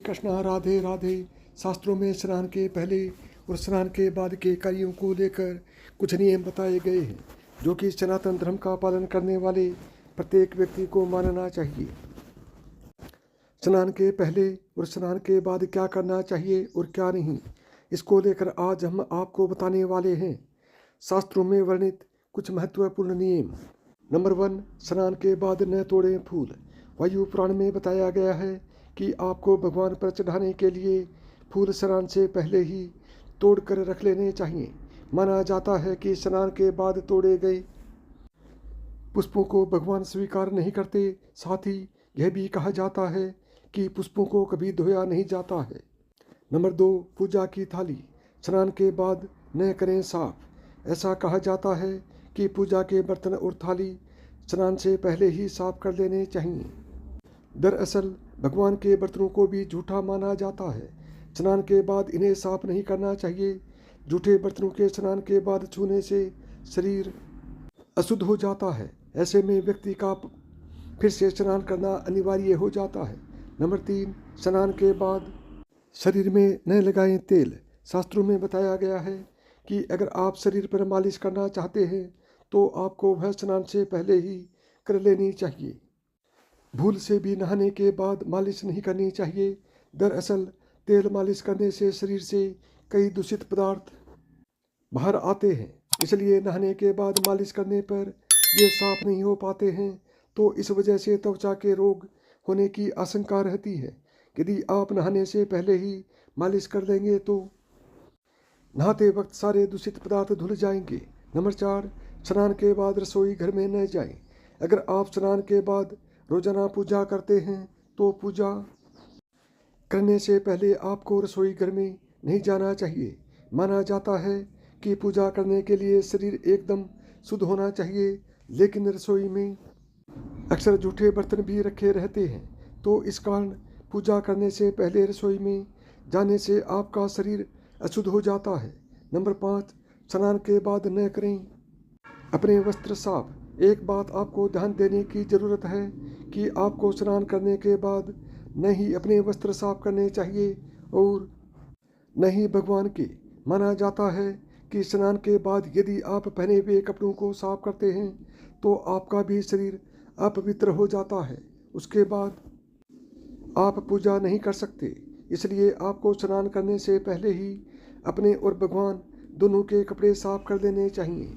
कृष्णा राधे राधे। शास्त्रों में स्नान के पहले और स्नान के बाद के कार्यों को लेकर कुछ नियम बताए गए हैं जो कि सनातन धर्म का पालन करने वाले प्रत्येक व्यक्ति को मानना चाहिए। स्नान के पहले और स्नान के बाद क्या करना चाहिए और क्या नहीं, इसको लेकर आज हम आपको बताने वाले हैं। शास्त्रों में वर्णित कुछ महत्वपूर्ण नियम। नंबर 1, स्नान के बाद न तोड़ें फूल। वायु पुराण में बताया गया है कि आपको भगवान पर चढ़ाने के लिए फूल स्नान से पहले ही तोड़ कर रख लेने चाहिए। माना जाता है कि स्नान के बाद तोड़े गए पुष्पों को भगवान स्वीकार नहीं करते। साथ ही यह भी कहा जाता है कि पुष्पों को कभी धोया नहीं जाता है। नंबर 2, पूजा की थाली स्नान के बाद न करें साफ। ऐसा कहा जाता है कि पूजा के बर्तन और थाली स्नान से पहले ही साफ कर लेने चाहिए। दरअसल भगवान के बर्तनों को भी झूठा माना जाता है। स्नान के बाद इन्हें साफ नहीं करना चाहिए। झूठे बर्तनों के स्नान के बाद छूने से शरीर अशुद्ध हो जाता है। ऐसे में व्यक्ति का फिर से स्नान करना अनिवार्य हो जाता है। नंबर 3, स्नान के बाद शरीर में न लगाएं तेल। शास्त्रों में बताया गया है कि अगर आप शरीर पर मालिश करना चाहते हैं तो आपको वह स्नान से पहले ही कर लेनी चाहिए। भूल से भी नहाने के बाद मालिश नहीं करनी चाहिए। दरअसल तेल मालिश करने से शरीर से कई दूषित पदार्थ बाहर आते हैं, इसलिए नहाने के बाद मालिश करने पर ये साफ नहीं हो पाते हैं, तो इस वजह से त्वचा के रोग होने की आशंका रहती है। यदि आप नहाने से पहले ही मालिश कर लेंगे तो नहाते वक्त सारे दूषित पदार्थ धुल जाएंगे। नंबर 4, स्नान के बाद रसोई घर में न जाएं। अगर आप स्नान के बाद रोजाना पूजा करते हैं तो पूजा करने से पहले आपको रसोई घर में नहीं जाना चाहिए। माना जाता है कि पूजा करने के लिए शरीर एकदम शुद्ध होना चाहिए, लेकिन रसोई में अक्सर जूठे बर्तन भी रखे रहते हैं, तो इस कारण पूजा करने से पहले रसोई में जाने से आपका शरीर अशुद्ध हो जाता है। नंबर 5, स्नान के बाद न करें अपने वस्त्र साफ। एक बात आपको ध्यान देने की ज़रूरत है कि आपको स्नान करने के बाद न ही अपने वस्त्र साफ करने चाहिए और न ही भगवान के। माना जाता है कि स्नान के बाद यदि आप पहने हुए कपड़ों को साफ करते हैं तो आपका भी शरीर अपवित्र हो जाता है। उसके बाद आप पूजा नहीं कर सकते। इसलिए आपको स्नान करने से पहले ही अपने और भगवान दोनों के कपड़े साफ कर लेने चाहिए।